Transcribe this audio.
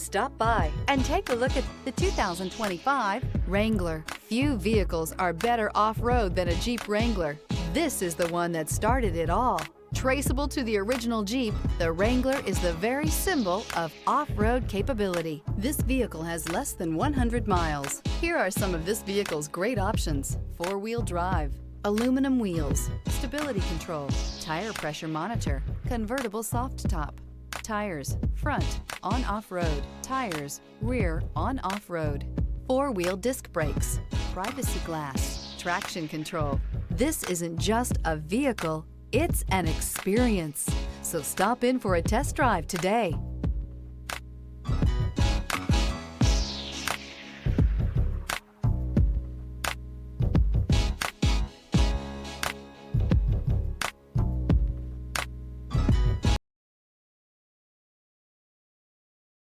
Stop by and take a look at the 2025 Wrangler. Few vehicles are better off-road than a Jeep Wrangler. This is the one that started it all. Traceable to the original Jeep, the Wrangler is the very symbol of off-road capability. This vehicle has less than 100 miles. Here are some of this vehicle's great options: four-wheel drive, aluminum wheels, stability control, tire pressure monitor, convertible soft top, tires, front, on-off road, tires, rear, on-off road, four-wheel disc brakes, privacy glass, traction control. This isn't just a vehicle, it's an experience. So stop in for a test drive today.